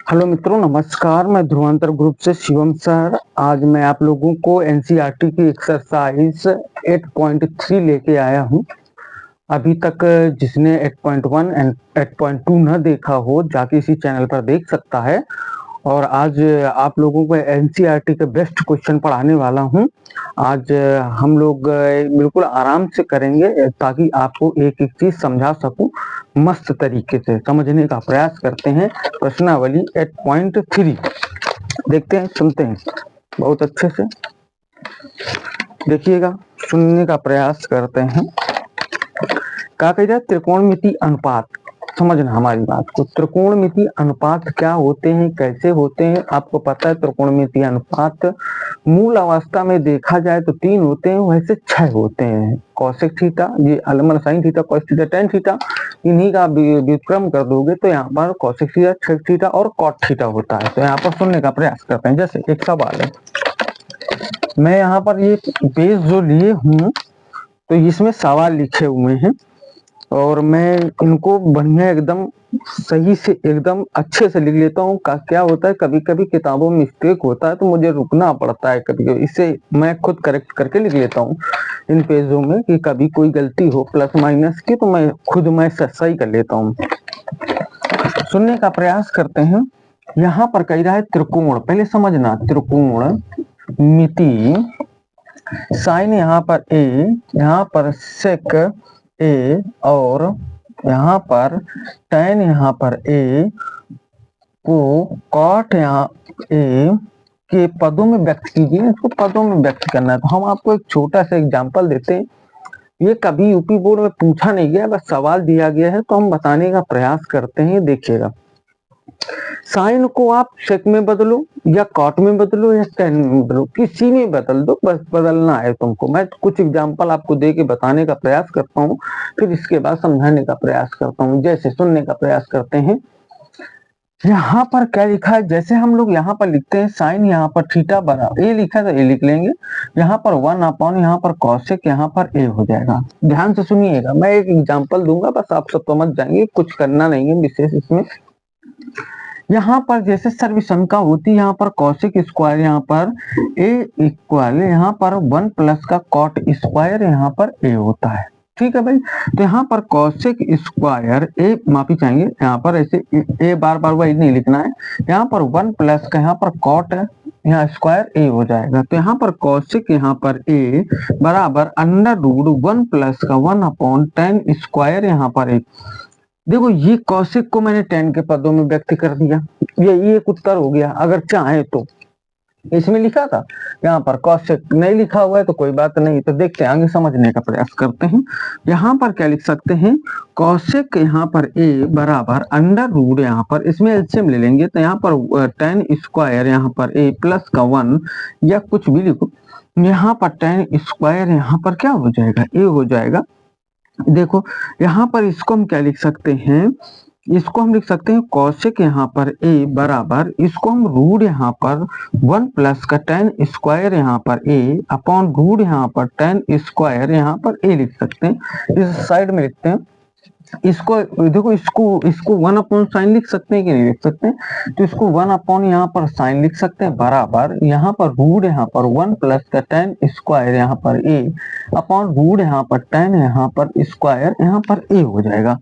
Hello मित्रों, नमस्कार। मैं ध्रुवांतर ग्रुप से शिवम सर। आज मैं आप लोगों को एनसीईआरटी की एक्सरसाइज 8.3 लेके आया हूं। अभी तक जिसने 8.1 एंड 8.2 न देखा हो, जाके इसी चैनल पर देख सकता है। और आज आप लोगों को एनसीईआरटी के बेस्ट क्वेश्चन पढ़ाने वाला हूं। आज हम लोग बिल्कुल आराम से करेंगे ताकि आपको एक एक चीज समझा सकूं। मस्त तरीके से समझने का प्रयास करते हैं। प्रश्नावली 8.3 देखते हैं, सुनते हैं बहुत अच्छे से। देखिएगा, सुनने का प्रयास करते हैं। क्या कह रहा है? त्रिकोणमिति अनुपात। समझना हमारी बात को। त्रिकोणमिति अनुपात क्या होते हैं, कैसे होते हैं? आपको पता है त्रिकोणमिति अनुपात मूल अवस्था में देखा जाए तो 3 होते हैं, वैसे 6 होते हैं। कौशिक थीटा, ये अलमन sine theta, cos theta, tan theta, इन्हीं का व्युत्क्रम कर दोगे तो यहाँ पर कौशिक थीटा, सेक थीटा और कॉट थीटा होता है। तो यहाँ पर सुनने का प्रयास करते हैं। जैसे एक सवाल है, मैं यहाँ पर ये पेज जो लिए हूँ तो इसमें सवाल लिखे हुए हैं और मैं इनको बढ़िया एकदम सही से एकदम अच्छे से लिख लेता हूँ। क्या होता है, कभी कभी किताबों में मिस्टेक होता है तो मुझे रुकना पड़ता है कभी कभी, इसे मैं खुद करेक्ट करके लिख लेता हूँ इन पेजों में कि कभी कोई गलती हो प्लस माइनस की तो मैं खुद सही कर लेता हूँ। सुनने का प्रयास करते हैं। यहाँ पर कह रहा है त्रिकोण। पहले समझना, त्रिकोण मिति साइन यहाँ पर ए, यहाँ पर सेक ए और यहाँ पर tan यहाँ पर ए को कॉट यहाँ ए के पदों में व्यक्त कीजिए। इसको पदों में व्यक्त करना है। तो हम आपको एक छोटा सा एग्जांपल देते हैं। ये कभी यूपी बोर्ड में पूछा नहीं गया, बस सवाल दिया गया है तो हम बताने का प्रयास करते हैं। देखिएगा, साइन को आप सेक में बदलो या कॉट में बदलो या टेन में बदलो, किसी में बदल दो, बस बदलना है तुमको। मैं कुछ एग्जांपल आपको दे के बताने का प्रयास करता हूँ, फिर इसके बाद समझाने का प्रयास करता हूँ। जैसे सुनने का प्रयास करते हैं। यहाँ पर क्या लिखा है, जैसे हम लोग यहाँ पर लिखते हैं साइन यहाँ पर थीटा बराबर ए लिखा है तो ए लिख लेंगे। यहाँ पर 1 यहाँ पर कॉसेक यहाँ पर ए हो जाएगा। ध्यान से सुनिएगा, मैं एक एग्जांपल दूंगा, बस आप सब समझ जाएंगे, कुछ करना नहीं है विशेष इसमें। यहाँ पर जैसे सर्वसंख्या होती है, यहाँ पर कौशिक स्क्वायर यहाँ पर ए इक्वल यहाँ पर 1 प्लस का कॉट स्क्वायर यहाँ पर ए होता है। ठीक है भाई। तो यहाँ पर कौशिक स्क्वायर ए, माफी चाहेंगे, यहाँ पर ऐसे ए बार बार वही नहीं लिखना है। यहाँ पर 1 प्लस का यहाँ पर कॉट है, यहाँ स्क्वायर ए हो जाएगा। तो यहाँ पर कौशिक यहाँ पर ए बराबर √1 प्लस का 1/10 स्क्वायर यहाँ पर ए। देखो, ये कौशिक को मैंने 10 के पदों में व्यक्त कर दिया। ये एक उत्तर हो गया। अगर चाहे तो इसमें लिखा था, यहाँ पर कौशिक नहीं लिखा हुआ है तो कोई बात नहीं। तो देखते हैं, आगे समझने का प्रयास करते हैं। यहाँ पर क्या लिख सकते हैं, कौशिक यहाँ पर ए बराबर √, यहाँ पर इसमें एलसीएम ले लेंगे तो यहाँ पर 10 स्क्वायर यहाँ पर ए प्लस का 1 या कुछ भी लिखो। यहाँ पर 10 स्क्वायर यहाँ पर क्या हो जाएगा, ए हो जाएगा। देखो, यहाँ पर इसको हम क्या लिख सकते हैं, इसको हम लिख सकते हैं कौशिक यहाँ पर ए बराबर, इसको हम रूट यहाँ पर 1 प्लस का 10 स्क्वायर यहाँ पर ए अपॉन रूट यहाँ पर 10 स्क्वायर यहाँ पर ए लिख सकते हैं। इस साइड में लिखते हैं। इसको देखो, इसको 1 साइन लिख सकते हैं कि नहीं लिख सकते हैं? तो इसको 1 यहाँ पर साइन लिख सकते हैं बराबर यहाँ पर रूट यहाँ पर 1 प्लस का 10 स्क्वायर यहाँ पर ए अपॉन रूट यहाँ पर 10 यहाँ पर स्क्वायर यहाँ पर ए हो जाएगा।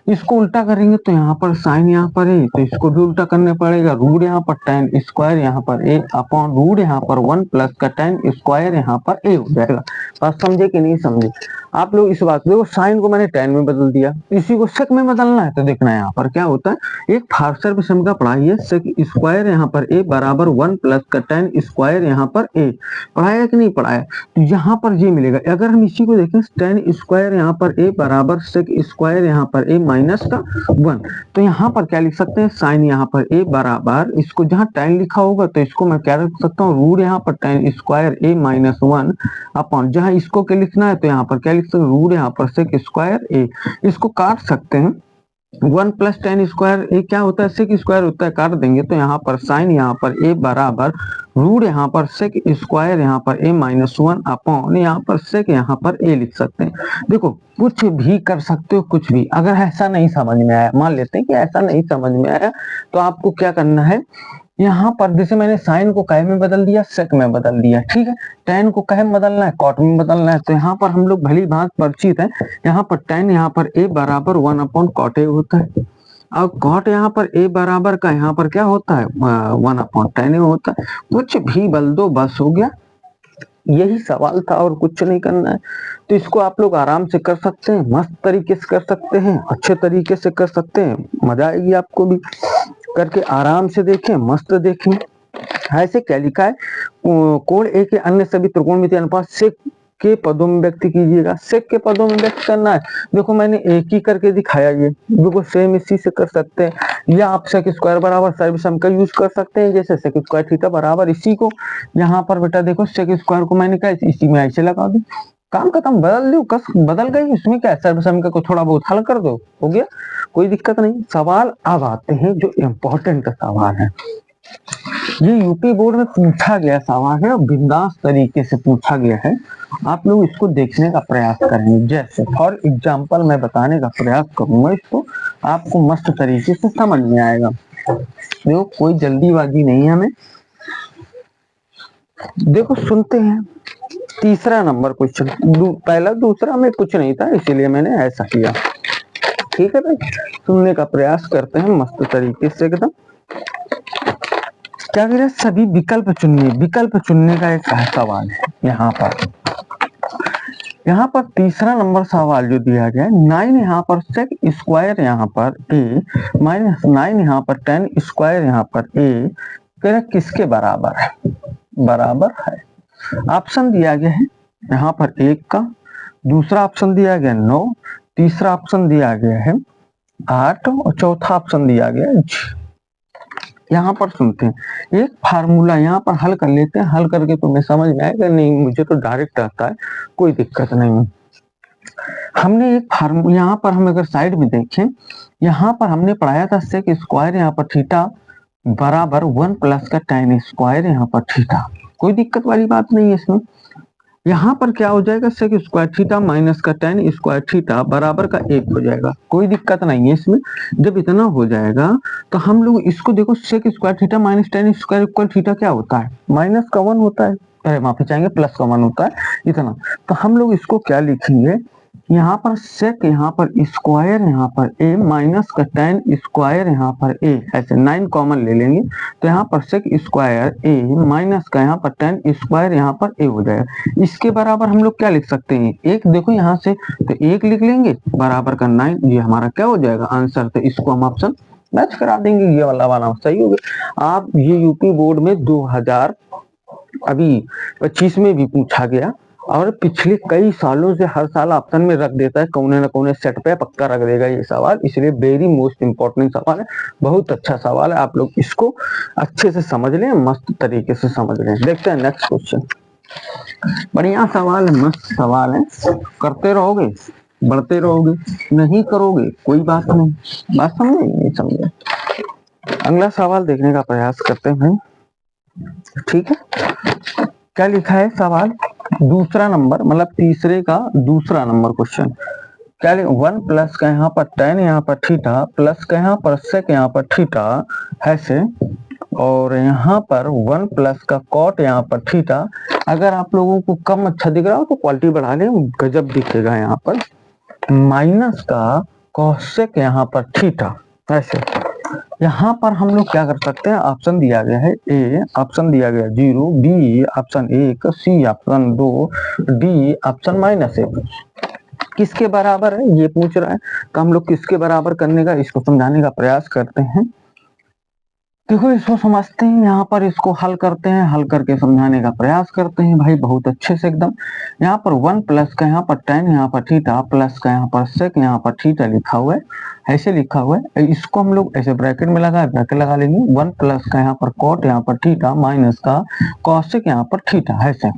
इसको उल्टा करेंगे तो यहाँ पर साइन यहाँ पर ए, तो इसको भी उल्टा करने पड़ेगा। रूट यहाँ पर 10 स्क्वायर यहाँ पर ए अपॉन रूट यहाँ पर 1 प्लस का 10 स्क्वायर यहाँ पर ए हो जाएगा। बात समझे कि नहीं समझे आप लोग? इस बात देखो, साइन को मैंने 10 में बदल दिया, इसी को सेक में बदलना है तो देखना है यहाँ पर क्या होता है। एक फार्सर विषम का पढ़ाई है, सेक स्क्वायर यहाँ पर ए बराबर 1 प्लस का 10 स्क्वायर यहाँ पर ए। पढ़ाया कि नहीं पढ़ाया? तो यहाँ पर ये मिलेगा। अगर हम इसी को देखें, 10 स्क्वायर यहाँ पर ए बराबर सेक स्क्वायर यहाँ पर ए माइनस का 1, तो यहाँ पर क्या लिख सकते हैं, साइन यहाँ पर ए बराबर, इसको जहाँ 10 लिखा होगा तो इसको मैं क्या लिख सकता हूँ, रूट यहाँ पर 10 स्क्वायर ए माइनस 1 अपॉन, जहाँ इसको क्या लिखना है तो यहाँ पर क्या लिख सकते हैं, रूट यहाँ पर सेक स्क्वायर ए। इसको काट सकते हैं, 1 प्लस टेन स्क्वायर ए क्या होता है, सेक स्क्वायर होता है, काट देंगे तो यहाँ पर साइन यहाँ पर ए बराबर रूट यहाँ पर सेक स्क्वायर यहाँ पर ए -1 अपॉन यहाँ पर सेक यहाँ पर ए लिख सकते हैं। देखो कुछ भी कर सकते हो, कुछ भी। अगर ऐसा नहीं समझ में आया, मान लेते हैं कि ऐसा नहीं समझ में आया, तो आपको क्या करना है, यहाँ पर जैसे मैंने साइन को कै में बदल दिया, सेक में बदल दिया, ठीक है। टेन को कै में बदलना है, कॉट में बदलना है, तो यहाँ पर हम लोग भली भांत परिचित है। यहाँ पर टेन यहाँ पर ए बराबर 1 अपॉन कॉट ए होता है, और कॉट यहाँ पर ए बराबर का यहाँ पर क्या होता है 1 अपॉन टेन ए होता है। कुछ भी बल दो, बस हो गया। यही सवाल था और कुछ नहीं करना है। तो इसको आप लोग आराम से कर सकते हैं, मस्त तरीके से कर सकते हैं, अच्छे तरीके से कर सकते हैं, मजा आएगी आपको भी करके। आराम से देखें, मस्त देखें। ऐसे क्या लिखा है, कोण ए के अन्य सभी त्रिकोणमितीय अनुपात सेक के पदों में व्यक्त कीजिएगा। सेक के पदों में व्यक्त करना है। देखो मैंने एक ही करके दिखाया, ये बिल्कुल सेम इसी से कर सकते हैं। या आप सेक स्क्वायर बराबर सर्वसम का यूज कर सकते हैं, जैसे सेक स्क्वायर थीटा बराबर इसी को। यहाँ पर बेटा देखो सेक स्क्वायर को मैंने कहा इसी में ऐसे लगा दो, काम खत्म, बदल दो, कस बदल गई, उसमें क्या सर्वसम को थोड़ा बहुत हल कर दो, हो गया, कोई दिक्कत नहीं। सवाल अब आते हैं जो इम्पोर्टेंट सवाल है। ये यूपी बोर्ड में पूछा गया सवाल है, बिंदास तरीके से पूछा गया है। आप लोग इसको देखने का प्रयास करेंगे। जैसे फॉर एग्जाम्पल मैं बताने का प्रयास करूंगा इसको, आपको मस्त तरीके से समझ में आएगा। देखो कोई जल्दीबाजी नहीं है हमें। देखो सुनते हैं तीसरा नंबर क्वेश्चन। पहला दूसरा में कुछ नहीं था, इसीलिए मैंने ऐसा किया, ठीक है भाई। सुनने का प्रयास करते हैं मस्त तरीके से एकदम। क्या करें, सभी विकल्प चुनिए। विकल्प चुनने का एक सवाल है यहाँ पर तीसरा नंबर सवाल जो दिया गया है, 9 यहाँ पर सेक स्क्वायर यहाँ पर ए -9 यहाँ पर टेन स्क्वायर यहाँ पर ए किसके बराबर है, बराबर है। ऑप्शन दिया गया है यहाँ पर 1 का, दूसरा ऑप्शन दिया गया 9, तीसरा ऑप्शन दिया गया है 8 और चौथा ऑप्शन दिया गया है। यहाँ पर सुनते हैं एक फार्मूला, यहाँ पर हल कर लेते हैं। हल करके तुम्हें समझ में आएगा, नहीं मुझे तो डायरेक्ट आता है, कोई दिक्कत नहीं। हमने एक फार्मूला यहाँ पर हम अगर साइड में देखें, यहाँ पर हमने पढ़ाया था सेक स्क्वायर यहाँ पर थीटा बराबर 1 प्लस का टेन स्क्वायर यहाँ पर थीटा। कोई दिक्कत वाली बात नहीं है इसमें। यहाँ पर क्या हो जाएगा, सेक स्क्वायर थीटा माइनस का टेन स्क्वायर थीटा बराबर का 1 हो जाएगा। कोई दिक्कत नहीं है इसमें। जब इतना हो जाएगा तो हम लोग इसको देखो, sec square theta minus ten square equal theta क्या होता है, माइनस का 1 होता है, माफी चाहेंगे प्लस का 1 होता है, इतना। तो हम लोग इसको क्या लिखेंगे, यहाँ पर सेक यहाँ पर स्क्वायर यहाँ पर ए माइनस का टेन स्क्वायर यहाँ पर ए, ऐसे 9 कॉमन ले लेंगे तो यहाँ पर सेक स्क्वायर ए माइनस का यहाँ पर टेन स्क्वायर यहाँ पर ए हो जाएगा। इसके बराबर हम लोग क्या लिख सकते हैं, एक देखो यहाँ से तो 1 लिख लेंगे बराबर का 9, ये हमारा क्या हो जाएगा आंसर। तो इसको हम ऑप्शन मैच करा देंगे, ये वाला सही हो गया। आप ये यूपी बोर्ड में 2025 में भी पूछा गया और पिछले कई सालों से हर साल ऑप्शन में रख देता है, कौने न कौने सेट पे पक्का रख देगा ये सवाल, इसलिए वेरी मोस्ट इंपॉर्टेंट सवाल है, बहुत अच्छा सवाल है। आप लोग इसको अच्छे से समझ लें, मस्त तरीके से समझ लें। देखते हैं नेक्स्ट क्वेश्चन। बढ़िया सवाल है, मस्त सवाल है, करते रहोगे बढ़ते रहोगे, नहीं करोगे कोई बात नहीं। बात समझे नहीं समझे, अगला सवाल देखने का प्रयास करते हैं भाई, ठीक है। क्या लिखा है सवाल, दूसरा नंबर मतलब तीसरे का दूसरा नंबर क्वेश्चन। क्या लिखा, 1 प्लस का यहाँ पर टेन यहाँ पर थीटा प्लस का यहाँ पर सेक यहाँ पर थीटा ऐसे, और यहाँ पर 1 प्लस का कॉट यहाँ पर थीटा। अगर आप लोगों को कम अच्छा दिख रहा हो तो क्वालिटी बढ़ा लें, गजब दिखेगा। यहाँ पर माइनस का कॉसेक यहाँ पर थीटा ऐसे। यहाँ पर हम लोग क्या कर सकते हैं, ऑप्शन दिया गया है ए, ऑप्शन दिया गया 0, B option 1, C option 2, D option -1। किसके बराबर है ये पूछ रहा है, तो हम लोग किसके बराबर करने का, इसको समझाने का प्रयास करते हैं। देखो इसको समझते हैं, यहाँ पर इसको हल करते हैं, हल करके समझाने का प्रयास करते हैं भाई बहुत अच्छे से एकदम। यहाँ पर 1 प्लस का यहाँ पर टेन यहाँ पर थीटा प्लस का यहाँ पर सेक यहाँ पर थीटा लिखा हुआ है, ऐसे लिखा हुआ है। इसको हम लोग ऐसे ब्रैकेट में ब्रैकेट लगा लेंगे। 1 प्लस का यहाँ पर कॉट यहाँ पर थीटा माइनस का कॉसेक यहाँ पर थीटा ऐसे।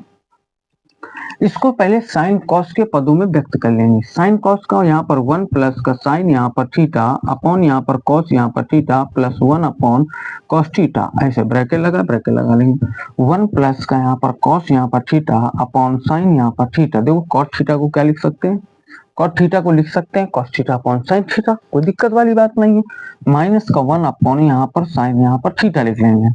इसको पहले साइन कॉस के पदों में व्यक्त कर लेंगे। साइन कॉस का यहाँ पर 1 प्लस का साइन यहाँ पर थीटा अपॉन यहाँ पर कॉस यहाँ पर theta plus 1 upon cos theta, ऐसे ब्रैकेट लगा लेंगे। 1 प्लस का यहाँ पर कॉस यहाँ पर थीटा अपॉन साइन यहाँ पर थीटा। देखो कॉट थीटा को क्या लिख सकते हैं, कॉट थीटा को लिख सकते हैं cos theta upon sine theta, कोई दिक्कत वाली बात नहीं है। माइनस का 1 अपॉन यहाँ पर साइन यहाँ पर थीटा लिख लेंगे।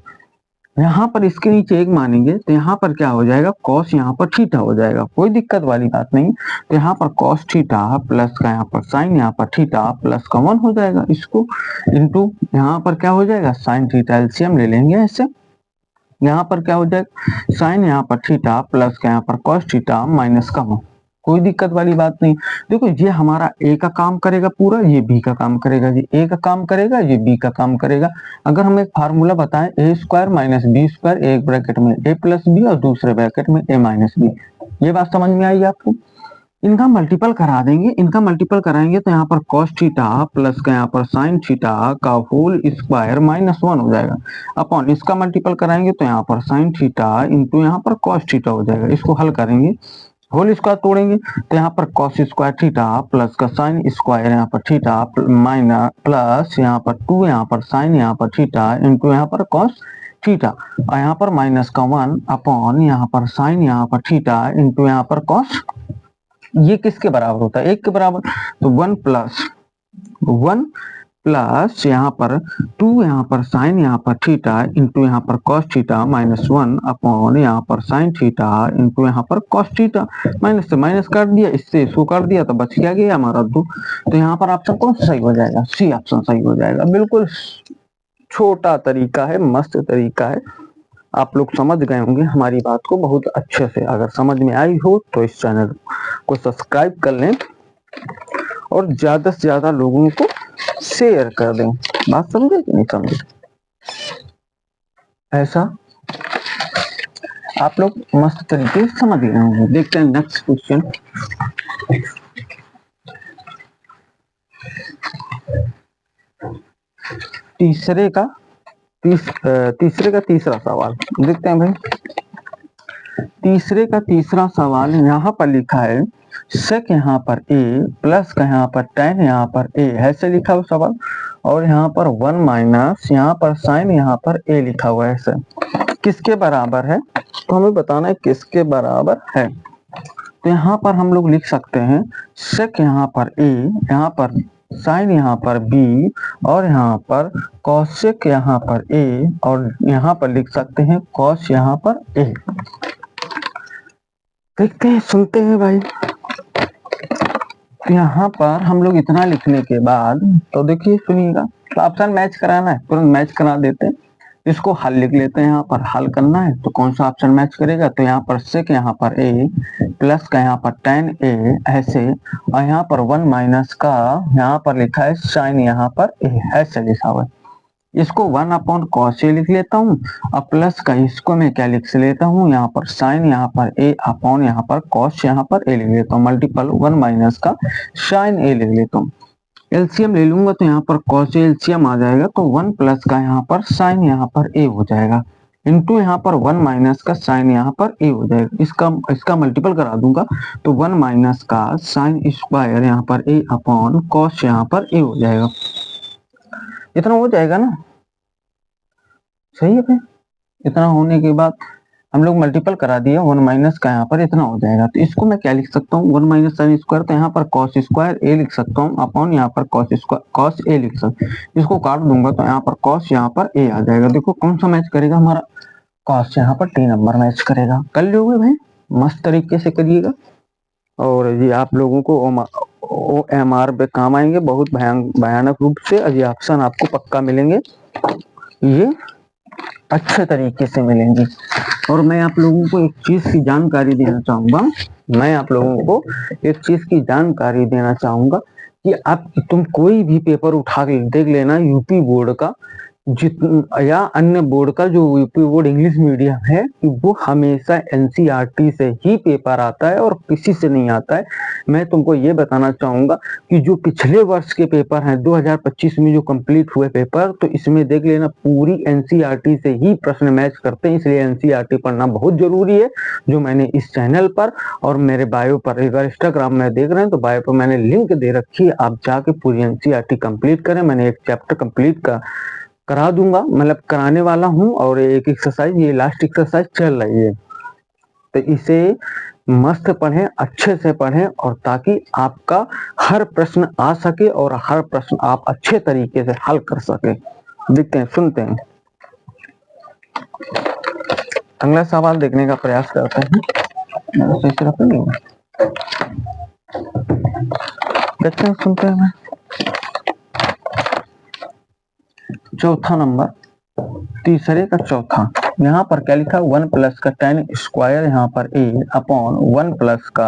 यहाँ पर इसके नीचे एक मानेंगे तो यहाँ पर क्या हो जाएगा, कॉस यहाँ पर थीटा हो जाएगा, कोई दिक्कत वाली बात नहीं। तो यहाँ पर कॉस थीटा प्लस का यहाँ पर साइन यहाँ पर थीटा प्लस का 1 हो जाएगा, इसको इंटू यहाँ पर क्या हो जाएगा साइन थीटा, एलसीएम ले लेंगे ऐसे। यहाँ पर क्या हो जाएगा साइन यहाँ पर थीटा प्लस का यहाँ पर कॉस थीटा माइनस का 1, कोई दिक्कत वाली बात नहीं। देखो ये हमारा ए का काम करेगा पूरा, ये बी का काम करेगा, ये ए का काम करेगा, ये बी का काम करेगा। अगर हम एक फार्मूला बताएं ए स्क्वायर माइनस बी स्क्वायर, एक ब्रैकेट में ए प्लस बी और दूसरे ब्रैकेट में ए माइनस बी, ये बात समझ में आई आपको। इनका मल्टीपल करा देंगे, इनका मल्टीपल कराएंगे तो यहाँ पर कॉस थीटा प्लस का यहाँ पर साइन थीटा का होल स्क्वायर माइनस 1 हो जाएगा अपॉन इसका मल्टीपल कराएंगे तो यहाँ पर साइन थीटा इंटू यहाँ पर कॉस थीटा हो जाएगा। इसको हल करेंगे, होल स्क्वायर तोड़ेंगे तो यहाँ पर कॉस स्क्वायर थीटा प्लस का साइन स्क्वायर यहाँ पर थीटा माइनस प्लस यहाँ पर 2 यहाँ पर साइन यहाँ पर थीटा इंटू यहाँ पर कॉस थीटा और यहाँ पर माइनस का 1 अपॉन यहाँ पर साइन यहाँ पर थीटा इंटू यहाँ पर कॉस, ये किसके बराबर होता है 1 के बराबर। तो 1 प्लस यहाँ पर 2 यहाँ पर साइन यहाँ पर थीटा इंटू यहाँ पर कॉस थीटा माइनस 1 अपॉन यहाँ पर साइन थीटा इंटू यहाँ पर कॉस थीटा, माइनस से माइनस काट दिया, इससे इसको काट दिया तो बच गया हमारा 2। तो यहाँ पर ऑप्शन कौन सा सही हो जाएगा, सी ऑप्शन सही हो जाएगा। बिल्कुल छोटा तरीका है, मस्त तरीका है, आप लोग समझ गए होंगे हमारी बात को बहुत अच्छे से। अगर समझ में आई हो तो इस चैनल को सब्सक्राइब कर लें और ज्यादा से ज्यादा लोगों को शेयर कर दें। बात समझे कि नहीं समझे, ऐसा आप लोग मस्त तरीके से समझ गए होंगे। देखते हैं नेक्स्ट क्वेश्चन। तीसरे का तीसरा सवाल देखते हैं भाई। तीसरे का तीसरा सवाल यहाँ पर लिखा है सेक यहाँ पर ए प्लस का यहाँ पर tan यहाँ पर ए, ऐसे लिखा हुआ सवाल, और यहाँ पर 1 माइनस यहाँ पर साइन यहाँ पर ए लिखा हुआ है। ऐसे किसके बराबर है, तो हमें बताना है किसके बराबर है। तो यहाँ पर हम लोग लिख सकते हैं सेक यहाँ पर ए, यहाँ पर साइन यहाँ पर बी और यहाँ पर कॉसेक यहाँ पर ए, और यहाँ पर लिख सकते हैं कॉस यहाँ पर ए। देखते हैं सुनते हैं भाई। तो यहाँ पर हम लोग इतना लिखने के बाद तो देखिए सुनिएगा, तो ऑप्शन मैच कराना है, तुरंत मैच करा देते हैं। इसको हल लिख लेते हैं, यहाँ पर हल करना है तो कौन सा ऑप्शन मैच करेगा, तो यहाँ पर सेक यहाँ पर ए प्लस का यहाँ पर tan ए ऐसे, और यहाँ पर 1 माइनस का यहाँ पर लिखा है साइन यहाँ पर ए, ऐसे लिखा हुआ है। इसको 1 अपॉन कॉस ए लिख लेता हूँ और प्लस का इसको मैं क्या लिख लेता हूँ, यहाँ पर साइन यहाँ पर ए अपॉन यहाँ पर कॉस यहाँ पर ए लिख लेता हूँ, मल्टीपल 1 माइनस का साइन ए लिख लेता हूँ। एलसीएम ले लूंगा तो यहाँ पर कॉस एलसीएम आ जाएगा, तो 1 प्लस का यहाँ पर साइन यहाँ पर ए हो जाएगा इंटू यहाँ पर 1 माइनस का साइन यहाँ पर ए हो जाएगा। इसका मल्टीपल करा दूंगा तो 1 माइनस का साइन स्क्वायर यहाँ पर ए अपॉन कॉस यहाँ पर ए हो जाएगा। इतना हो जाएगा ना, सही है भाई। इतना होने के बाद हम लोग मल्टीपल करा दिया, 1 माइनस का यहाँ पर इतना हो जाएगा। तो इसको मैं क्या लिख सकता हूँ 1 माइनस साइन स्क्वायर, तो यहाँ पर कॉस स्क्वायर ए लिख सकता हूँ अपॉन यहाँ पर कॉस ए लिख सकता हूँ। इसको काट दूंगा तो यहाँ पर कॉस यहाँ पर ए आ जाएगा। देखो कौन सा मैच करेगा हमारा, कॉस यहाँ पर 3 नंबर मैच करेगा। कर लोगे भाई, मस्त तरीके से करिएगा और ये आप लोगों को OMR पे काम आएंगे बहुत भयानक रूप से। ये ऑप्शन आपको पक्का मिलेंगे, ये अच्छे तरीके से मिलेंगे। और मैं आप लोगों को एक चीज की जानकारी देना चाहूंगा, कि आप तुम कोई भी पेपर उठा के देख लेना यूपी बोर्ड का, या अन्य बोर्ड का जो यूपी बोर्ड इंग्लिश मीडियम है वो हमेशा एनसीईआरटी से ही पेपर आता है और किसी से नहीं आता है। मैं तुमको ये बताना चाहूंगा कि जो पिछले वर्ष के पेपर हैं 2025 में जो कंप्लीट हुए पेपर, तो इसमें देख लेना पूरी एनसीईआरटी से ही प्रश्न मैच करते हैं, इसलिए एनसीईआरटी पढ़ना बहुत जरूरी है। जो मैंने इस चैनल पर और मेरे बायो पर, अगर इंस्टाग्राम में देख रहे हैं तो बायो पर मैंने लिंक दे रखी है, आप जाके पूरी एनसीईआरटी कंप्लीट करें। मैंने एक चैप्टर कंप्लीट करा दूंगा, मतलब कराने वाला हूं, और एक एक्सरसाइज, ये लास्ट एक्सरसाइज चल रही है, तो इसे मस्त पढ़ें, अच्छे से पढ़ें, और ताकि आपका हर प्रश्न आ सके और हर प्रश्न आप अच्छे तरीके से हल कर सके। देखते हैं, सुनते हैं, अगला सवाल देखने का प्रयास करते हैं। देखते हैं, सुनते हैं। चौथा नंबर, तीसरे का चौथा, यहाँ पर क्या लिखा, 1 प्लस का tan स्क्वायर यहाँ पर a अपॉन 1 प्लस का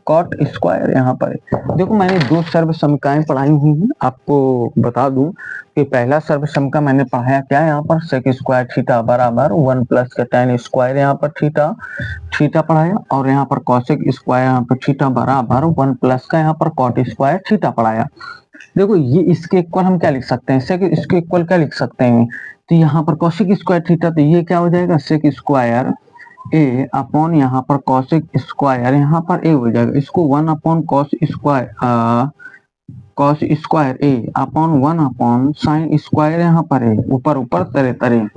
cot स्क्वायर यहाँ पर a। देखो मैंने दो सर्व समीकरण पढ़ाई हुई हैं, आपको बता दूं कि पहला सर्व समीकरण मैंने पढ़ाया क्या है, यहाँ पर sec स्क्वायर थीटा बराबर 1 प्लस का tan स्क्वायर यहाँ पर थीटा पढ़ाया, और यहाँ पर cosec स्क्वायर यहाँ पर थीटा बराबर 1 प्लस का यहाँ पर cot स्क्वायर थीटा पढ़ाया। देखो ये इसके इक्वल हम क्या लिख सकते हैं, सेक इसके इक्वल क्या लिख सकते हैं, तो यहाँ पर कॉसेक स्क्वायर थीटा, तो ये क्या हो जाएगा, सेक स्क्वायर ए अपॉन यहाँ पर कॉसेक स्क्वायर यहाँ पर ए हो जाएगा। इसको 1 अपॉन कॉस स्क्वायर ए अपॉन 1 अपॉन साइन स्क्वायर यहाँ पर है, ऊपर ऊपर तरे तरे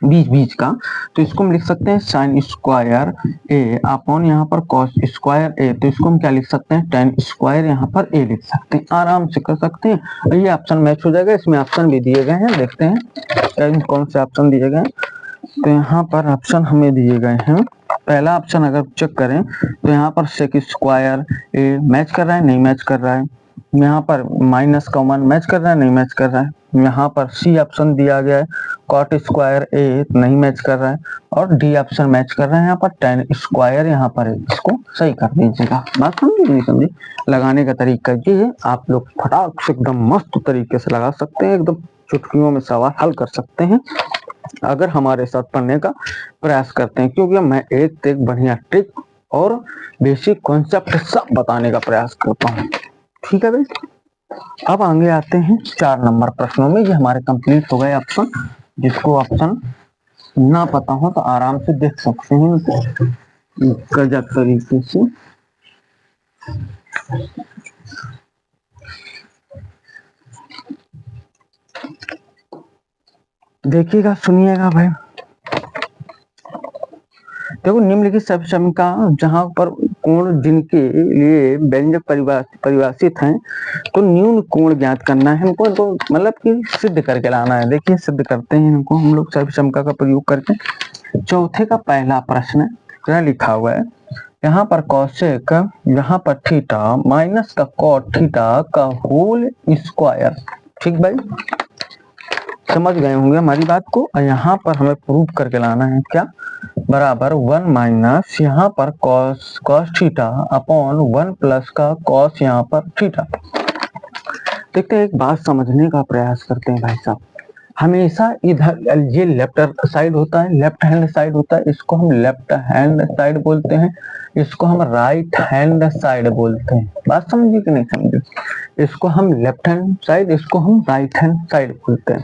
बीच का, तो इसको हम लिख सकते हैं साइन स्क्वायर ए अपॉन यहाँ पर कॉस स्क्वायर ए, तो इसको हम क्या लिख सकते हैं, टेन स्क्वायर यहाँ पर ए लिख सकते हैं, आराम से कर सकते हैं। और ये ऑप्शन मैच हो जाएगा, इसमें ऑप्शन भी दिए गए हैं, देखते हैं कौन से ऑप्शन दिए गए हैं। तो यहाँ पर ऑप्शन हमें दिए गए हैं, पहला ऑप्शन अगर चेक करें तो यहाँ पर सेक स्क्वायर ए मैच कर रहा है, नहीं मैच कर रहा है। यहाँ पर माइनस का 1 मैच कर रहा है, नहीं मैच कर रहा है। यहाँ पर सी ऑप्शन दिया गया है कॉट स्क्वायर ए, नहीं मैच कर रहा है, और डी ऑप्शन मैच कर रहा है, यहाँ पर टेन स्क्वायर यहाँ पर है, इसको सही कर दीजिएगा। बात समझे नहीं समझे, लगाने का तरीका ये है, आप लोग फटाक से एकदम मस्त तरीके से लगा सकते हैं, एकदम चुटकियों में सवाल हल कर सकते हैं अगर हमारे साथ पढ़ने का प्रयास करते हैं, क्योंकि मैं एक एक बढ़िया ट्रिक और बेसिक कॉन्सेप्ट सब बताने का प्रयास करता हूँ। ठीक है भाई, अब आगे आते हैं 4 नंबर प्रश्नों में। ये हमारे कंप्लीट हो गए ऑप्शन, जिसको ऑप्शन ना पता हो तो आराम से देख सकते हैं गजब तरीके से। देखिएगा, सुनिएगा भाई। देखो निम्नलिखित सभी समीकरण जहां पर कोण जिनके लिए व्यंजक परिभाषित हैं, तो न्यून कोण ज्ञात करना है हमको, तो मतलब कि सिद्ध करके लाना है। देखिए सिद्ध करते हैं इनको हम लोग सभी समीकरण का प्रयोग करके। चौथे का पहला प्रश्न क्या लिखा हुआ है, यहाँ पर कॉसेक यहाँ पर थीटा माइनस का कॉट थीटा का होल स्क्वायर। ठीक भाई, समझ गए होंगे हमारी बात को। और यहाँ पर हमें प्रूफ करके लाना है क्या, बराबर 1 माइनस यहाँ पर कॉस थीटा अपॉन 1 प्लस का कॉस यहाँ पर थीटा। देखते हैं, एक बात समझने का प्रयास करते हैं भाई साहब। हमेशा इधर ये लेफ्ट साइड होता है, लेफ्ट हैंड साइड होता है, इसको हम लेफ्ट हैंड साइड बोलते हैं, इसको हम राइट हैंड साइड बोलते हैं। बात समझिए कि नहीं समझे, इसको हम लेफ्ट हैंड साइड, इसको हम राइट हैंड साइड बोलते हैं।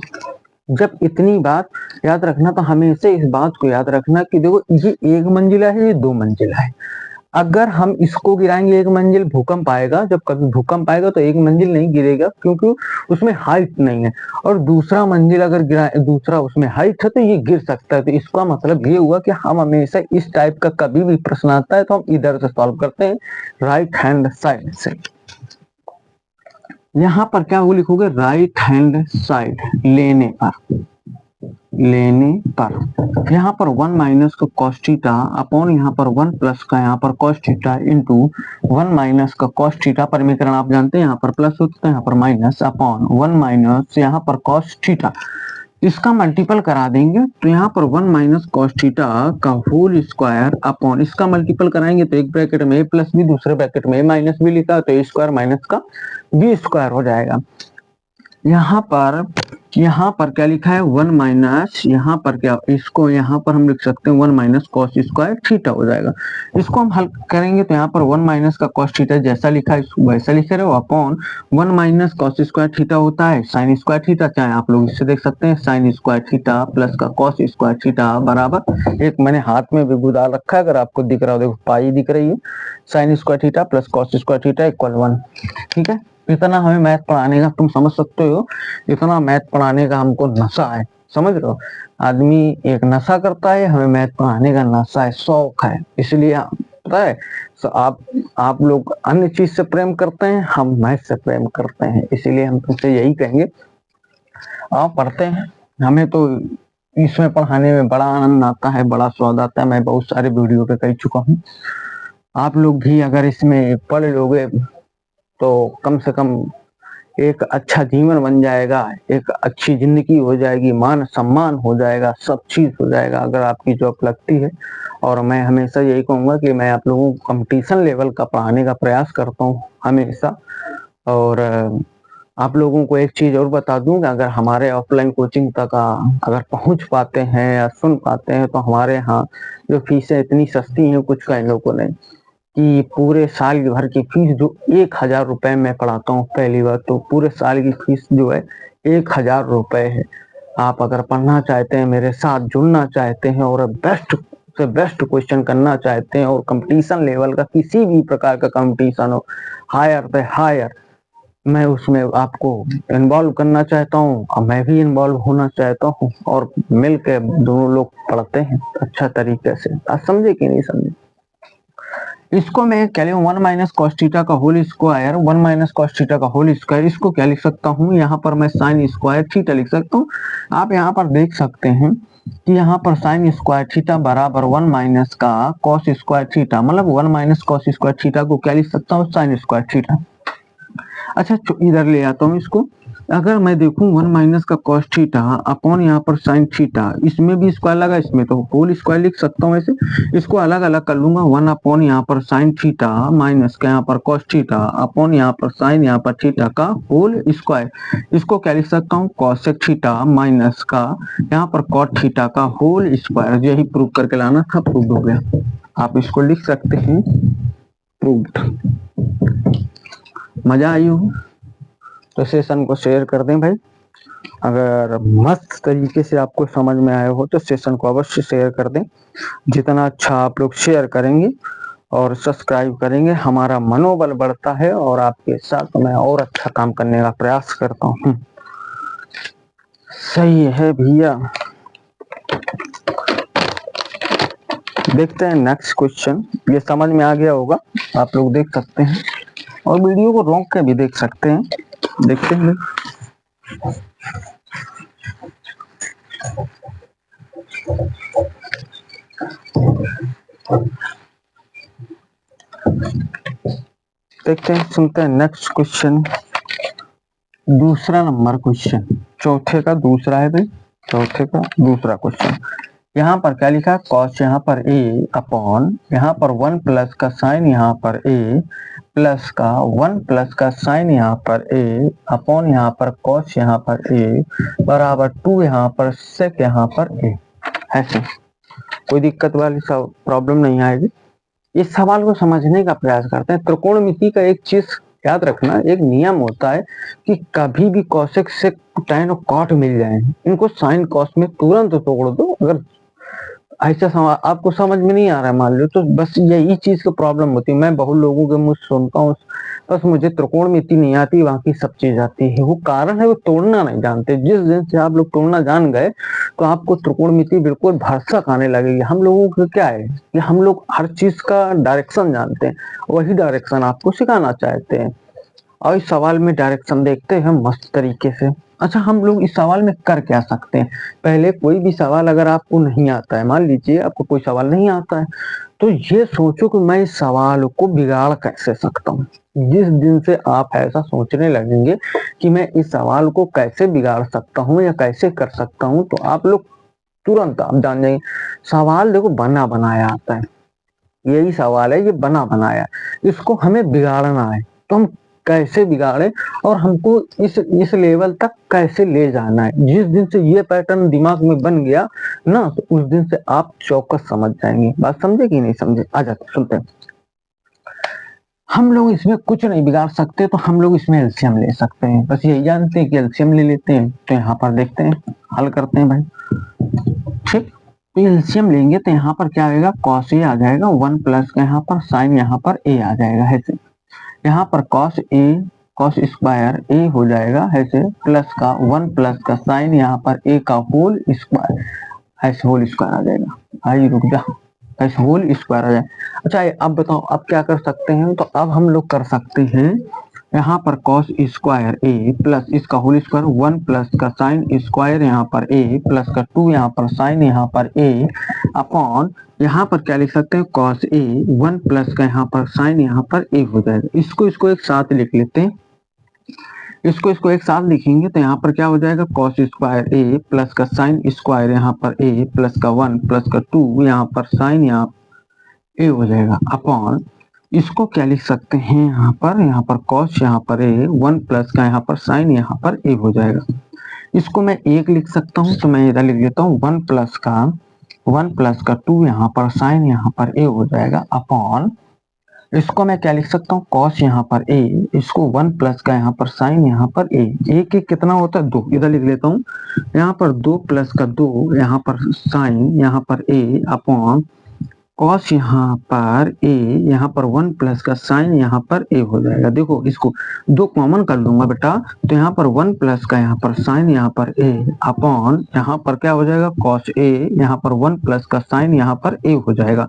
जब इतनी बात याद रखना, तो हमेशा इस बात को याद रखना कि देखो ये 1 मंजिला है, ये 2 मंजिला है। अगर हम इसको गिराएंगे 1 मंजिल, भूकंप आएगा, जब कभी भूकंप आएगा तो 1 मंजिल नहीं गिरेगा, क्योंकि उसमें हाइट नहीं है। और दूसरा मंजिल अगर गिराए, दूसरा उसमें हाइट है, तो ये गिर सकता है। तो इसका मतलब ये हुआ कि हम हमेशा इस टाइप का कभी भी प्रश्न आता है तो हम इधर से सॉल्व करते हैं, राइट हैंड साइड से। यहाँ पर क्या वो लिखोगे, राइट हैंड साइड लेने पर यहाँ पर 1 माइनस का कॉस थीटा अपॉन यहाँ पर 1 प्लस का यहाँ पर कॉस थीटा इंटू 1 माइनस का कॉस थीटा, परिमीकरण आप जानते हैं, यहाँ पर प्लस होता है, यहाँ पर माइनस, अपॉन 1 माइनस यहाँ पर कॉस थीटा, इसका मल्टीपल करा देंगे तो यहाँ पर 1 माइनस कॉस थीटा का होल स्क्वायर अपॉन, इसका मल्टीपल कराएंगे तो एक ब्रैकेट में a प्लस बी, दूसरे ब्रैकेट में a माइनस बी लिखा, तो a स्क्वायर माइनस का बी स्क्वायर हो जाएगा। यहाँ पर यहाँ पर क्या लिखा है 1 माइनस, यहाँ पर क्या, इसको यहाँ पर हम लिख सकते हैं 1 माइनस कॉस स्क्वायर थीटा हो जाएगा। इसको हम हल करेंगे तो यहाँ पर 1 माइनस का कॉस थीटा जैसा लिखा है वैसा लिखे रहो upon 1 minus cos square theta होता है साइन स्क्वायर थीटा, चाहे आप लोग इससे देख सकते हैं साइन स्क्वायर थीटा प्लस का कॉस स्क्वायर थीटा बराबर, एक मैंने हाथ में भी गुदार रखा है अगर आपको दिख रहा हो, देखो पाई दिख रही है, sine square theta plus cos square theta equal 1। ठीक है, इतना हमें मैथ पढ़ाने का, तुम समझ सकते हो इतना मैथ पढ़ाने का हमको नशा है, समझ रहे हो, आदमी एक नशा करता है, हमें मैथ पढ़ाने का नशा है, शौक है, इसलिए पता है। तो आप लोग अन्य चीज से प्रेम करते हैं, हम मैथ से प्रेम करते हैं, इसीलिए हम तुमसे यही कहेंगे आप पढ़ते हैं, हमें तो इसमें पढ़ाने में बड़ा आनंद आता है, बड़ा स्वाद आता है, मैं बहुत सारे वीडियो पे कह चुका हूँ। आप लोग भी अगर इसमें पढ़ लोगे तो कम से कम एक अच्छा जीवन बन जाएगा, एक अच्छी जिंदगी हो जाएगी, मान सम्मान हो जाएगा, सब चीज हो जाएगा अगर आपकी जॉब लगती है। और मैं हमेशा यही कहूंगा कि मैं आप लोगों को कंपटीशन लेवल का पढ़ाने का प्रयास करता हूँ हमेशा। और आप लोगों को एक चीज और बता दूं कि अगर हमारे ऑफलाइन कोचिंग तक अगर पहुंच पाते हैं या सुन पाते हैं तो हमारे यहाँ जो फीसें इतनी सस्ती हैं कुछ कहने को नहीं, कि पूरे साल भर की फीस जो 1000 रुपए में पढ़ाता हूँ, पहली बार तो पूरे साल की फीस जो है 1000 रुपए है। आप अगर पढ़ना चाहते हैं, मेरे साथ जुड़ना चाहते हैं और बेस्ट से बेस्ट क्वेश्चन करना चाहते हैं और कंपटीशन लेवल का किसी भी प्रकार का कंपटीशन हो, हायर से हायर, मैं उसमें आपको इन्वॉल्व करना चाहता हूँ और मैं भी इन्वॉल्व होना चाहता हूँ और मिलकर दोनों लोग पढ़ते हैं अच्छा तरीके से। आप समझे कि नहीं समझे? इसको मैं क्या लिखूं 1 माइनस कॉस थीटा का whole square, 1 minus cos theta का होल स्क्वायर, इसको क्या लिख सकता हूँ, यहाँ पर मैं साइन स्क्वायर थीटा लिख सकता हूँ। आप यहाँ पर देख सकते हैं कि यहाँ पर साइन स्क्वायर थीटा बराबर 1 माइनस का कॉस स्क्वायर थीटा, मतलब 1 माइनस कॉस स्क्वायर थीटा को क्या लिख सकता हूँ, साइन स्क्वायर थीटा। अच्छा इधर ले आता हूँ इसको, अगर मैं देखूं 1 माइनस का कॉस थीटा अपॉन यहाँ पर साइन थीटा, इसमें भी स्क्वायर लगा, इसमें तो होल स्क्वायर लिख सकता हूँ, ऐसे इसको अलग अलग कर लूंगा, 1 अपॉन यहाँ पर साइन थीटा माइनस का यहाँ पर कॉस थीटा अपॉन यहाँ पर साइन यहाँ पर थीटा का होल स्क्वायर, इसको क्या लिख सकता हूँ, कॉसेक थीटा माइनस का यहाँ पर कॉट थीटा का होल स्क्वायर। यही प्रूव करके लाना था, प्रूव हो गया, आप इसको लिख सकते हैं प्रूव्ड। मजा आई हो तो सेशन को शेयर कर दें भाई, अगर मस्त तरीके से आपको समझ में आया हो तो सेशन को अवश्य शेयर कर दें। जितना अच्छा आप लोग शेयर करेंगे और सब्सक्राइब करेंगे हमारा मनोबल बढ़ता है और आपके साथ मैं और अच्छा काम करने का प्रयास करता हूँ। सही है भैया, देखते हैं नेक्स्ट क्वेश्चन। ये समझ में आ गया होगा, आप लोग देख सकते हैं और वीडियो को रोक के भी देख सकते हैं, देखते हैं। देखते हैं, सुनते हैं नेक्स्ट क्वेश्चन, दूसरा नंबर क्वेश्चन, चौथे का दूसरा है भाई, चौथे का दूसरा क्वेश्चन। यहाँ पर क्या लिखा है, कॉस यहाँ पर ए अपॉन यहाँ पर 1 प्लस का साइन यहाँ पर ए प्लस का 1 प्लस का साइन यहाँ पर ए अपॉन यहाँ पर कॉस यहाँ पर ए बराबर 2 यहाँ पर सेक यहाँ पर ए। ऐसे कोई दिक्कत वाली प्रॉब्लम नहीं आएगी। इस सवाल को समझने का प्रयास करते हैं। त्रिकोणमिति का एक चीज याद रखना, एक नियम होता है कि कभी भी कॉसेक से टैन और कॉट मिल जाए, इनको साइन कॉस में तुरंत तोड़ दो। अगर ऐसा आपको समझ में नहीं आ रहा है मान लो, तो बस यही चीज की प्रॉब्लम होती है। मैं बहुत लोगों के मुझ सुनता हूँ, बस मुझे त्रिकोणमिति नहीं आती, बाकी सब चीज आती है। वो कारण है वो तोड़ना नहीं जानते। जिस दिन से आप लोग तोड़ना जान गए तो आपको त्रिकोणमिति बिल्कुल भरसक आने लगेगी। हम लोगों को क्या है कि हम लोग हर चीज का डायरेक्शन जानते हैं, वही डायरेक्शन आपको सिखाना चाहते हैं और इस सवाल में डायरेक्शन देखते हैं मस्त तरीके से। अच्छा, हम लोग इस सवाल में कर क्या सकते हैं, पहले कोई भी सवाल अगर आपको नहीं आता है, मान लीजिए आपको कोई सवाल नहीं आता है, तो ये सोचो कि मैं इस सवाल को बिगाड़ कैसे सकता हूँ। जिस दिन से आप ऐसा सोचने लगेंगे कि मैं इस सवाल को कैसे बिगाड़ सकता हूँ या कैसे कर सकता हूँ, तो आप लोग तुरंत आप जान जाएंगे सवाल देखो बना बनाया आता है। यही सवाल है, ये बना बनाया, इसको हमें बिगाड़ना है। तो हम कैसे बिगाड़े और हमको इस लेवल तक कैसे ले जाना है। जिस दिन से ये पैटर्न दिमाग में बन गया ना, तो उस दिन से आप चौकस समझ जाएंगे। बात समझे कि नहीं समझे? आ जाते सुनते हैं। हम लोग इसमें कुछ नहीं बिगाड़ सकते, तो हम लोग इसमें एलसीएम ले सकते हैं। बस यही जानते हैं कि एलसीएम ले लेते हैं। तो यहाँ पर देखते हैं, हल करते हैं भाई। ठीक, तो एलसीएम लेंगे तो यहाँ पर क्या आएगा, कॉस ए आ जाएगा, 1 प्लस का यहाँ पर साइन यहाँ पर ए आ जाएगा, ऐसे यहाँ पर कॉस ए कॉस स्क्वायर ए हो जाएगा, ऐसे प्लस का 1 प्लस का साइन यहाँ पर ए का होल स्क्वायर, ऐसे होल स्क्वायर आ जाएगा। भाई रुक जा, ऐसे होल स्क्वायर आ जाए। अच्छा अब बताओ अब क्या कर सकते हैं, तो अब हम लोग कर सकते हैं यहाँ पर कॉस स्क्वायर ए प्लस इसका होल स्क्वायर 1 प्लस का साइन स्क्वायर यहाँ पर ए प्लस का 2 यहाँ पर साइन यहाँ पर ए अपॉन यहाँ पर क्या लिख सकते हैं, कॉस ए 1 प्लस का यहाँ पर साइन यहाँ पर ए हो जाएगा। इसको एक साथ लिख लेते हैं, इसको एक साथ लिखेंगे तो यहाँ पर क्या हो जाएगा, कॉस स्क्वायर ए प्लस का साइन स्क्वायर यहाँ पर ए प्लस का 1 प्लस का 2 यहाँ पर साइन यहाँ ए हो जाएगा अपॉन इसको क्या लिख सकते हैं, यहाँ पर कॉस यहाँ पर ए 1 प्लस का यहाँ पर साइन यहाँ पर ए हो जाएगा। इसको मैं एक लिख सकता हूँ, तो मैं इधर लिख देता हूँ 1 प्लस का 2 यहाँ पर साइन यहाँ पर ए हो जाएगा अपॉन इसको मैं क्या लिख सकता हूँ, कॉस यहाँ पर ए, इसको 1 प्लस का यहाँ पर साइन यहाँ पर ए, एक कितना होता है 2, इधर लिख लेता हूँ यहाँ पर 2 प्लस का 2 यहाँ पर साइन यहाँ पर ए अपॉन कॉस यहाँ पर ए यहाँ पर 1 प्लस का साइन यहाँ पर ए हो जाएगा। देखो इसको 2 कॉमन कर लूंगा बेटा, तो यहाँ पर 1 प्लस का यहाँ पर साइन यहाँ पर ए अपॉन यहाँ पर क्या हो जाएगा, कॉस ए यहाँ पर 1 प्लस का साइन यहाँ पर ए हो जाएगा।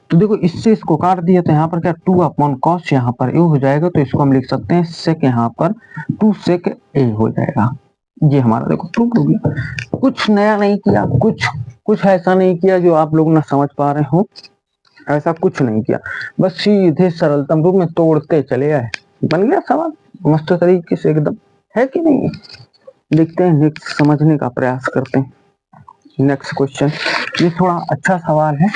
तो देखो इससे इसको काट दिया तो यहाँ पर क्या 2 अपॉन कॉस यहाँ पर ए हो जाएगा। तो इसको हम लिख सकते हैं सेक यहाँ पर 2 सेक ए हो जाएगा। ये हमारा देखो प्रूफ हो गया। कुछ नया नहीं किया, कुछ ऐसा नहीं किया जो आप लोग ना समझ पा रहे हो, ऐसा कुछ नहीं किया, बस सीधे सरलतम रूप में तोड़ते चले आए, बन गया सवाल मस्त तरीके से एकदम, है कि नहीं। देखते हैं नेक्स्ट, समझने का प्रयास करते हैं नेक्स्ट क्वेश्चन। ये थोड़ा अच्छा सवाल है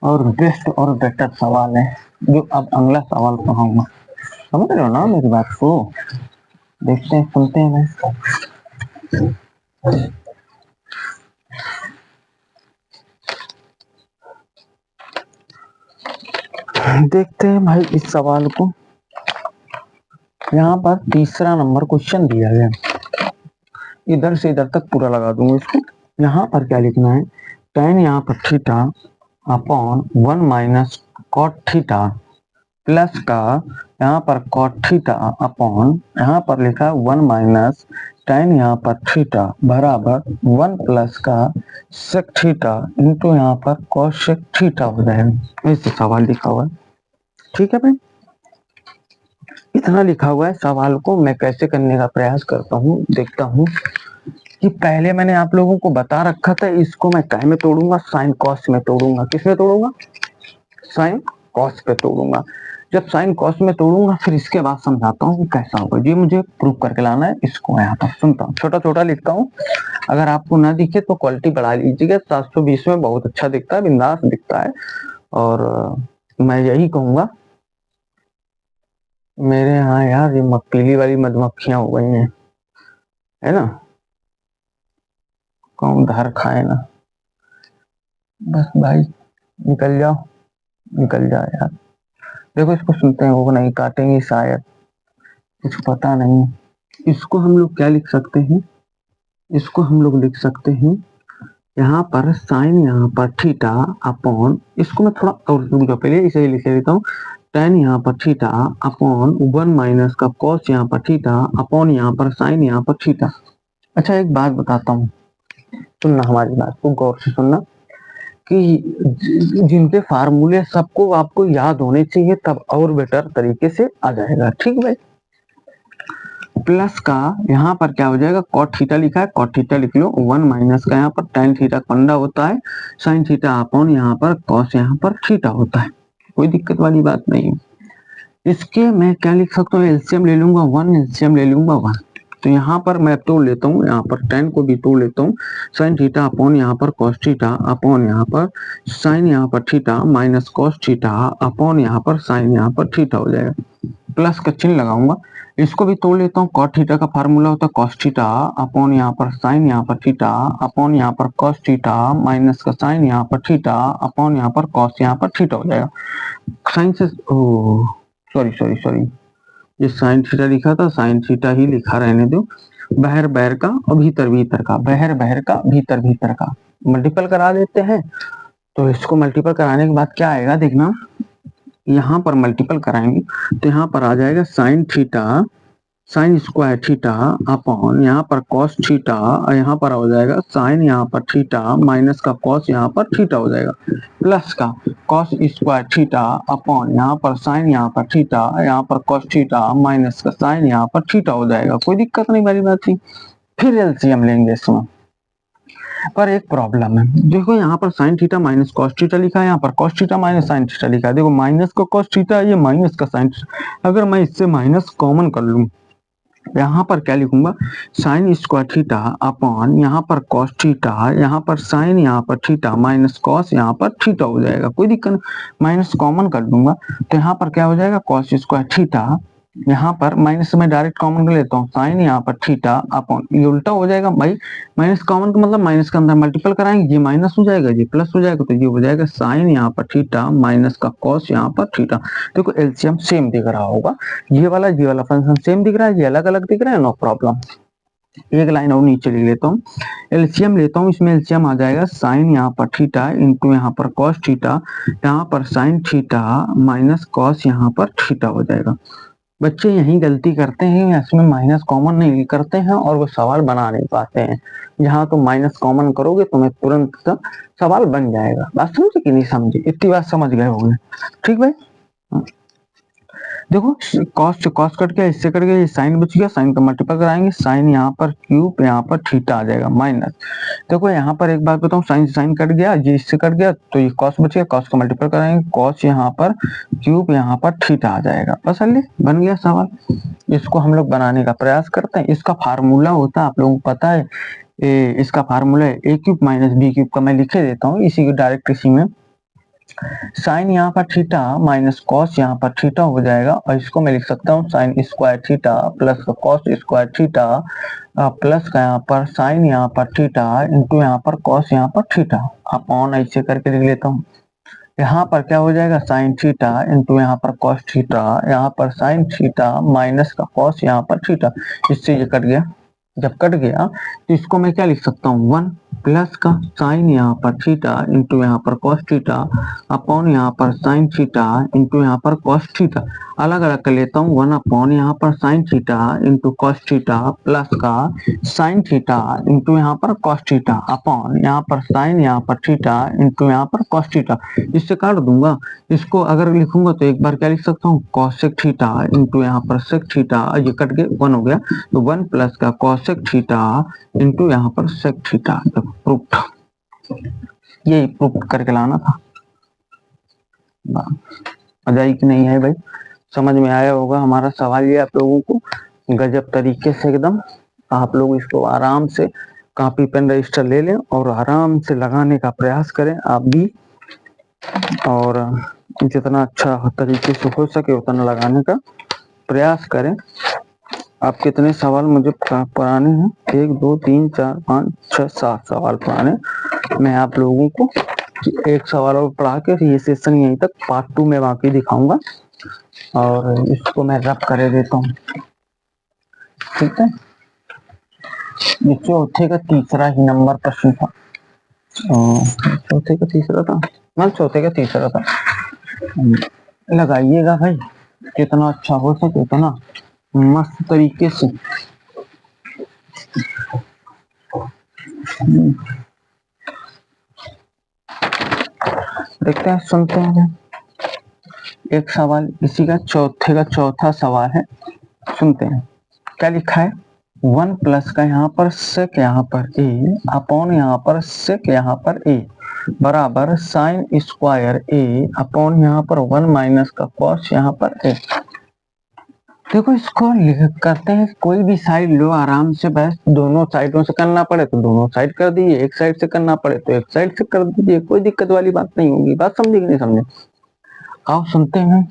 और बेस्ट और बेटर सवाल है जो अब अगला सवाल पढ़ाऊंगा। समझ रहे हो ना मेरी बात को। देखते हैं, सुनते हैं मैं। देखते हैं भाई इस सवाल को। यहाँ पर तीसरा नंबर क्वेश्चन दिया गया, इधर से इधर तक पूरा लगा दूंगा इसको। यहाँ पर क्या लिखना है, tan यहाँ पर theta upon 1 minus cot theta plus का यहाँ पर कॉट थीटा अपॉन यहाँ पर लिखा 1 माइनस tan यहाँ पर थीटा बराबर 1 प्लस का सेक थीटा इंटू यहाँ पर कॉस सेक थीटा हो जाएगा। ऐसे सवाल लिखा हुआ है, ठीक है भाई। इतना लिखा हुआ है सवाल को मैं कैसे करने का प्रयास करता हूँ, देखता हूँ कि पहले मैंने आप लोगों को बता रखा था, इसको मैं काय में तोड़ूंगा, साइन कॉस में तोड़ूंगा। किस में तोड़ूंगा, साइन कॉस पे तोड़ूंगा। जब साइन कॉस में तोड़ूंगा फिर इसके बाद समझाता हूँ कि कैसा होगा। ये मुझे प्रूफ करके लाना है। इसको यहाँ पर सुनता हूँ, छोटा छोटा लिखता हूँ, अगर आपको ना दिखे तो क्वालिटी बढ़ा लीजिएगा। 720 में बहुत अच्छा दिखता है, बिंदास दिखता है। और मैं यही कहूंगा, मेरे यहाँ यार ये पीली वाली मधुमक्खियां हो गई हैं, है ना, कौन धार खाए ना। बस भाई निकल जाओ, निकल जाओ यार। देखो इसको सुनते हैं, वो नहीं काटेंगे शायद, कुछ पता नहीं। इसको हम लोग क्या लिख सकते हैं, इसको हम लोग लिख सकते हैं यहाँ पर साइन यहाँ पर थीटा अपॉन, इसको मैं थोड़ा और रुक जाओ, पहले इसे लिख लेता हूँ, tan यहाँ पर थीटा अपॉन 1 माइनस का कॉस यहाँ पर थीटा अपॉन यहाँ पर साइन यहाँ पर थीटा। अच्छा एक बात बताता हूँ, सुनना हमारी बात को गौर से सुनना, कि जिनके फार्मूले सबको आपको याद होने चाहिए, तब और बेटर तरीके से आ जाएगा। ठीक भाई, प्लस का यहाँ पर क्या हो जाएगा, कॉट थीटा लिखा है, कॉट थीटा लिख लो। 1 माइनस का यहाँ पर tan थीटा पंडा होता है, साइन थीटा अपॉन यहाँ पर कॉस यहाँ पर थीटा होता है, कोई दिक्कत वाली बात नहीं है। इसके मैं क्या लिख सकता हूँ, एलसीएम ले लूंगा 1, एलसीएम ले लूंगा 1। तो यहाँ पर मैं तोड़ लेता हूँ, यहाँ पर tan को भी तोड़ लेता हूँ, साइन थीटा अपॉन यहाँ पर कॉस थीटा अपॉन यहाँ पर साइन यहाँ पर theta minus cos theta upon यहाँ पर साइन यहाँ पर थीटा हो जाएगा। प्लस का चिन्ह लगाऊंगा, इसको भी तोड़ लेता हूँ। कॉट थीटा का फार्मूला होता है कॉस थीटा अपॉन यहाँ पर साइन यहाँ पर थीटा अपॉन यहाँ पर कॉस थीटा माइनस का साइन यहाँ पर थीटा अपॉन यहाँ पर कॉस यहाँ पर थीटा हो जाएगा। साइन से सॉरी ये साइन थीटा लिखा था, साइन थीटा ही लिखा रहने दो। बाहर बाहर का और भीतर भीतर का, बाहर बाहर का भीतर भीतर का मल्टीपल करा देते हैं। तो इसको मल्टीपल कराने के बाद क्या आएगा देखना, यहाँ पर मल्टीपल कराएंगे तो यहाँ पर आ जाएगा sine theta sine square theta upon यहाँ पर कॉस थीटा और यहाँ पर हो जाएगा साइन यहाँ पर थीटा माइनस का कॉस यहाँ पर थीटा हो जाएगा प्लस का कॉस स्क्वायर थीटा अपॉन यहाँ पर साइन यहाँ पर थीटा यहाँ पर कॉस थीटा माइनस का साइन यहाँ पर थीटा हो जाएगा। कोई दिक्कत नहीं वाली बात थी। फिर एलसीएम लेंगे इसमें, पर एक प्रॉब्लम है। देखो यहाँ पर sine theta minus cos theta लिखा है, यहाँ पर cos theta minus sine theta लिखा है। देखो माइनस का कॉस थीटा, ये माइनस का साइन थीटा। अगर मैं इससे माइनस कॉमन कर लूं, यहाँ पर क्या लिखूंगा, साइन स्क्वायर थीटा अपॉन यहाँ पर कॉस थीटा, यहाँ पर साइन यहाँ पर थीटा माइनस कॉस यहाँ पर थीटा हो जाएगा। कोई दिक्कत नहीं, माइनस कॉमन कर दूंगा तो यहाँ पर क्या हो जाएगा, कॉस स्क्वायर थीटा, यहाँ पर माइनस में डायरेक्ट कॉमन कर लेता हूँ, साइन यहाँ पर थीटा अपॉन, ये उल्टा हो जाएगा भाई, माइनस कॉमन का मतलब माइनस के अंदर मल्टीपल कराएंगे, ये माइनस हो जाएगा ये प्लस हो जाएगा, तो ये हो जाएगा साइन यहाँ पर थीटा माइनस का कॉस यहाँ पर थीटा। देखो एलसीएम सेम दिख रहा होगा, ये वाला फंक्शन सेम दिख रहा है, ये अलग अलग दिख रहा है, नो प्रॉब्लम। एक लाइन और नीचे लिख लेता हूँ, एलसीएम लेता हूँ, इसमें एलसीएम आ जाएगा साइन यहाँ पर थीटा इंटू यहाँ पर कॉस थीटा, यहाँ पर साइन थीटा माइनस कॉस यहाँ पर थीटा हो जाएगा। बच्चे यही गलती करते हैं, इसमें माइनस कॉमन नहीं करते हैं और वो सवाल बना नहीं पाते हैं। जहाँ तुम माइनस कॉमन करोगे तुम्हें तुरंत सवाल बन जाएगा। बात समझे कि नहीं समझे, इतनी बात समझ गए होंगे, ठीक भाई। देखो कॉस से कॉस कट गया, इससे कट गया, ये साइन बच गया, साइन का मल्टीपल कराएंगे, साइन यहाँ पर क्यूब यहाँ पर थीटा आ जाएगा माइनस। देखो यहाँ पर एक बात बताऊं, साइन से साइन कट गया, ये इससे कट गया तो ये कॉस बच गया, कॉस का मल्टीपल कराएंगे, कॉस यहाँ पर क्यूब यहाँ पर थीटा आ जाएगा। बस अल्ली बन गया सवाल। इसको हम लोग बनाने का प्रयास करते हैं। इसका फार्मूला होता है, आप लोगों को पता है, इसका फार्मूला है ए क्यूब माइनस बी क्यूब का, मैं लिखे देता हूँ इसी को डायरेक्ट, इसी में साइन यहाँ पर थीटा माइनस कॉस यहाँ पर थीटा हो जाएगा, और इसको मैं लिख सकता हूँ साइन स्क्वायर थीटा प्लस का कॉस स्क्वायर थीटा प्लस का यहाँ पर साइन यहाँ पर थीटा इंटू यहाँ पर कॉस यहाँ पर थीटा अपॉन, ऐसे करके लिख लेता हूँ। यहाँ पर क्या हो जाएगा, साइन थीटा इंटू यहाँ पर कॉस थीटा, यहाँ पर साइन थीटा माइनस का कॉस यहाँ पर थीटा, इससे ये कट गया। जब कट गया तो इसको मैं क्या लिख सकता हूँ, 1 प्लस का साइन यहाँ पर थीटा इंटू यहाँ पर कॉस थीटा अपॉन यहाँ पर साइन थीटा इंटू यहाँ पर कॉस थीटा। अलग अलग कर लेता हूँ, 1 अपॉन यहाँ पर sine theta into cos theta plus का साइन थीटा इंटू यहाँ पर कॉस थीटा अपॉन यहाँ पर साइन यहाँ पर थीटा इंटू यहाँ पर कॉस थीटा। इससे काट दूंगा, इसको अगर लिखूंगा तो एक बार क्या लिख सकता हूँ, कॉसेक थीटा इंटू यहाँ पर सेक थीटा, ये कट के 1 हो गया, तो 1 प्लस का कॉसेक थीटा इंटू यहाँ पर सेक थीटा। प्रूफ, ये प्रूफ करके लाना था। मजा आई कि नहीं है भाई, समझ में आया होगा हमारा सवाल ये आप लोगों को गजब तरीके से एकदम। आप लोग इसको आराम से कॉपी पेन रजिस्टर ले लें और आराम से लगाने का प्रयास करें आप भी, और जितना अच्छा तरीके से हो सके उतना लगाने का प्रयास करें। आप कितने सवाल मुझे पुराने हैं, 1 2 3 4 5 6 7 सवाल पुराने, मैं आप लोगों को एक सवाल और पढ़ा के ये सेशन यहीं तक, पार्ट 2 में बाकी दिखाऊंगा, और इसको मैं रब करे देता हूँ, ठीक है। ये चौथे का तीसरा ही नंबर प्रश्न था, चौथे का तीसरा था, मतलब चौथे का तीसरा था। लगाइएगा भाई, कितना अच्छा हो सके उतना मस्त तरीके से। देखते हैं, सुनते हैं एक सवाल, इसी का चौथे का चौथा सवाल है, सुनते हैं क्या लिखा है। 1 प्लस का यहाँ पर सेक यहाँ पर ए अपॉन यहाँ पर सेक यहाँ पर ए बराबर साइन स्क्वायर ए अपॉन यहाँ पर 1 माइनस का कॉस यहाँ पर ए। देखो इसको करते हैं, कोई भी साइड लो आराम से, बस दोनों साइडों से करना पड़े तो दोनों साइड कर दीजिए, एक साइड से करना पड़े तो एक साइड से कर दीजिए, कोई दिक्कत वाली बात नहीं होगी। बात समझे कि नहीं समझे, आओ सुनते हैं।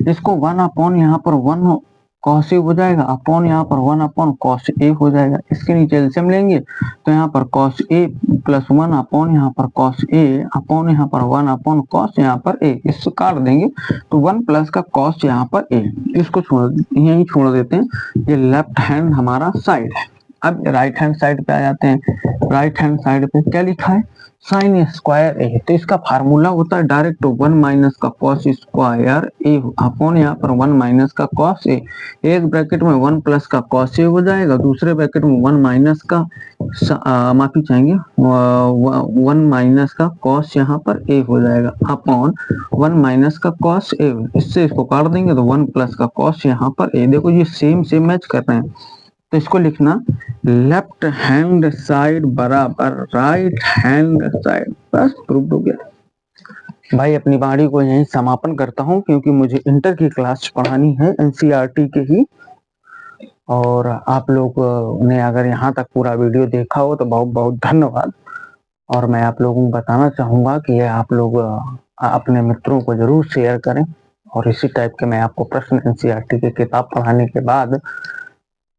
इसको 1 अपॉन यहाँ पर 1 कॉस ए हो जाएगा, अपॉन यहाँ पर 1 अपॉन कॉस ए हो जाएगा। इसके नीचे एलसीएम लेंगे तो यहाँ पर कॉस ए प्लस 1 अपॉन यहाँ पर कॉस ए अपॉन यहाँ पर 1 अपॉन कॉस यहाँ पर ए, इसको काट देंगे तो 1 प्लस का कॉस यहाँ पर ए, इसको यहीं छोड़ देते हैं। ये लेफ्ट हैंड हमारा साइड है। अब राइट हैंड साइड पे आ जाते हैं। राइट हैंड साइड पे क्या लिखा है, साइन स्क्वायर ए, तो इसका फार्मूला होता है डायरेक्ट 1 माइनस का कॉस स्क्वायर ए अपॉन यहाँ पर 1 माइनस का कॉस ए। एक ब्रैकेट में 1 प्लस का कॉस ए हो जाएगा, दूसरे ब्रैकेट में 1 माइनस का माफी चाहेंगे 1 माइनस का कॉस यहाँ पर ए हो जाएगा अपॉन 1 माइनस का कॉस ए। इससे इसको काट देंगे तो 1 प्लस का कॉस यहाँ पर ए। देखो ये सेम मैच कर रहे हैं, तो इसको लिखना लेफ्ट हैंड साइड बराबर राइट हैंड साइड। बस प्रूव हो गया। भाई अपनी वाणी को यहीं समापन करता हूं, क्योंकि मुझे इंटर की क्लास पढ़ानी है एनसीईआरटी के ही। और आप लोग ने अगर यहाँ तक पूरा वीडियो देखा हो तो बहुत बहुत धन्यवाद। और मैं आप लोगों को बताना चाहूंगा कि आप लोग अपने मित्रों को जरूर शेयर करें। और इसी टाइप के मैं आपको प्रश्न एनसीईआरटी की किताब पढ़ाने के बाद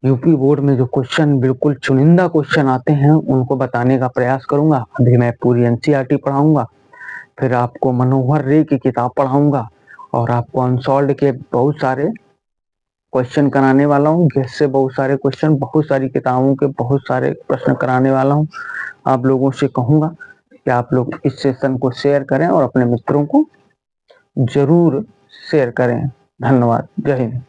यूपी बोर्ड में जो क्वेश्चन बिल्कुल चुनिंदा क्वेश्चन आते हैं उनको बताने का प्रयास करूंगा। अभी मैं पूरी एनसीईआरटी पढ़ाऊंगा, फिर आपको मनोहर रे की किताब पढ़ाऊंगा और आपको अनसॉल्व्ड के बहुत सारे क्वेश्चन कराने वाला हूँ। गेस से बहुत सारे क्वेश्चन, बहुत सारी किताबों के बहुत सारे प्रश्न कराने वाला हूँ। आप लोगों से कहूंगा कि आप लोग इस सेशन को शेयर करें और अपने मित्रों को जरूर शेयर करें। धन्यवाद। जय हिंद।